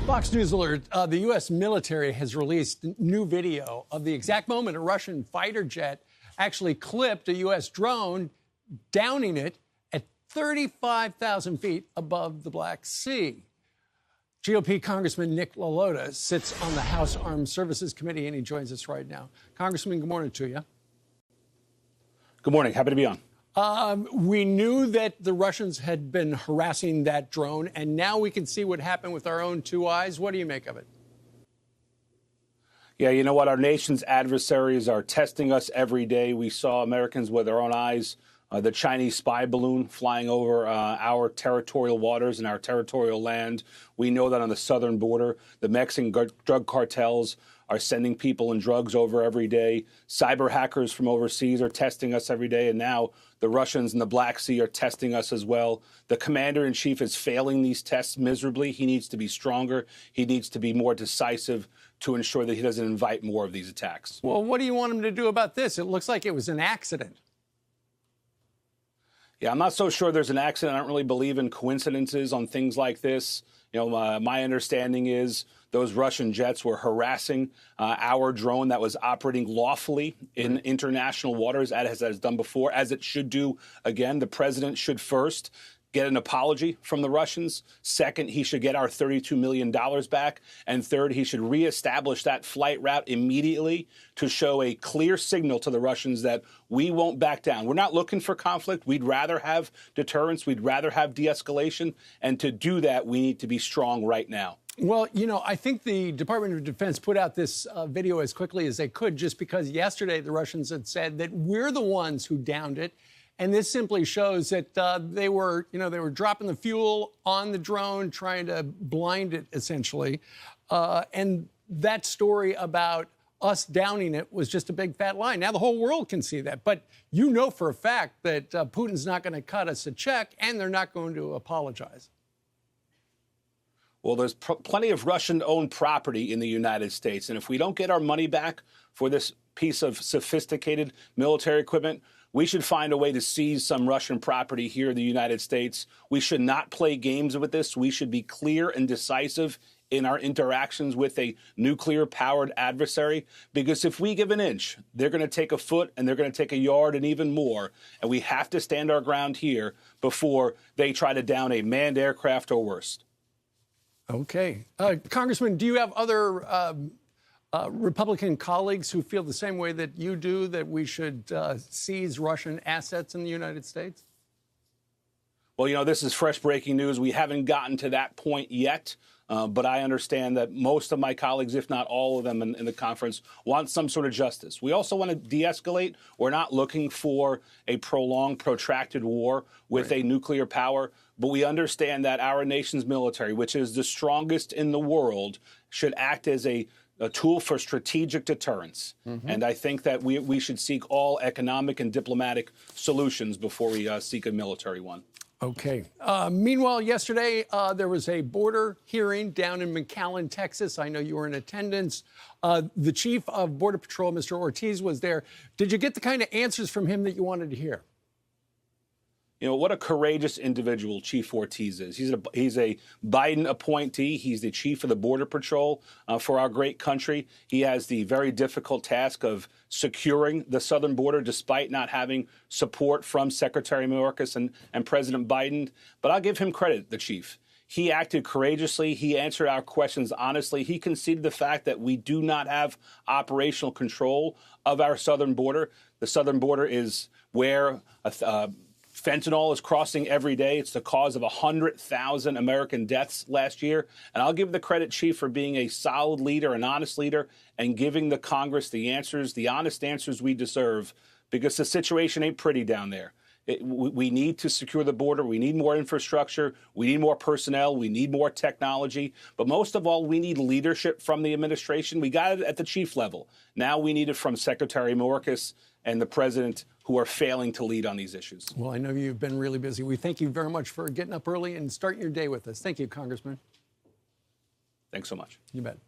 Fox News alert, the U.S. military has released new video of the exact moment a Russian fighter jet actually clipped a U.S. drone, downing it at 35,000 feet above the Black Sea. GOP Congressman Nick LaLota sits on the House Armed Services Committee, and he joins us right now. Congressman, good morning to you. Good morning. Happy to be on. We knew that the Russians had been harassing that drone, and now we can see what happened with our own two eyes. What do you make of it? Yeah, you know what? Our nation's adversaries are testing us every day. We saw Americans with our own eyes, the Chinese spy balloon flying over our territorial waters and our territorial land. We know that on the southern border, the Mexican drug cartels are sending people and drugs over every day. Cyber hackers from overseas are testing us every day. And now the Russians in the Black Sea are testing us as well. The commander-in-chief is failing these tests miserably. He needs to be stronger. He needs to be more decisive to ensure that he doesn't invite more of these attacks. Well, what do you want him to do about this? It looks like it was an accident. Yeah, I'm not so sure there's an accident. I don't really believe in coincidences on things like this. You know, my understanding is those Russian jets were harassing our drone that was operating lawfully in international waters, as it has done before, as it should do. Again, the president should first get an apology from the Russians. Second, he should get our $32 million back. And third, he should reestablish that flight route immediately to show a clear signal to the Russians that we won't back down. We're not looking for conflict. We'd rather have deterrence. We'd rather have de-escalation. And to do that, we need to be strong right now. Well, you know, I think the Department of Defense put out this video as quickly as they could, just because yesterday the Russians had said that we're the ones who downed it. And this simply shows that they were dropping the fuel on the drone, trying to blind it, essentially. And that story about us downing it was just a big fat lie. Now the whole world can see that. But you know for a fact that Putin's not going to cut us a check, and they're not going to apologize. Well, there's plenty of Russian-owned property in the United States. And if we don't get our money back for this piece of sophisticated military equipment, we should find a way to seize some Russian property here in the United States. We should not play games with this. We should be clear and decisive in our interactions with a nuclear-powered adversary, because if we give an inch, they're going to take a foot, and they're going to take a yard and even more. And we have to stand our ground here before they try to down a manned aircraft or worse. Okay. Congressman, do you have other Republican colleagues who feel the same way that you do, that we should seize Russian assets in the United States? Well, you know, this is fresh breaking news. We haven't gotten to that point yet, but I understand that most of my colleagues, if not all of them in the conference, want some sort of justice. We also want to de-escalate. We're not looking for a prolonged, protracted war with a nuclear power, but we understand that our nation's military, which is the strongest in the world, should act as a tool for strategic deterrence. And I think that we should seek all economic and diplomatic solutions before we seek a military one. Okay. Meanwhile, yesterday, there was a border hearing down in McAllen, Texas. I know you were in attendance. The chief of Border Patrol, Mr. Ortiz, was there. Did you get the kind of answers from him that you wanted to hear? You know, what a courageous individual Chief Ortiz is. He's a Biden appointee. He's the chief of the Border Patrol for our great country. He has the very difficult task of securing the southern border, despite not having support from Secretary Mayorkas and President Biden. But I'll give him credit, the chief. He acted courageously. He answered our questions honestly. He conceded the fact that we do not have operational control of our southern border. The southern border is where fentanyl is crossing every day. It's the cause of 100,000 American deaths last year. And I'll give the credit, Chief, for being a solid leader, an honest leader, and giving the Congress the answers, the honest answers we deserve, because the situation ain't pretty down there. We need to secure the border. We need more infrastructure. We need more personnel. We need more technology. But most of all, we need leadership from the administration. We got it at the chief level. Now we need it from Secretary Mayorkas and the president, who are failing to lead on these issues. Well, I know you've been really busy. We thank you very much for getting up early and starting your day with us. Thank you, Congressman. Thanks so much. You bet.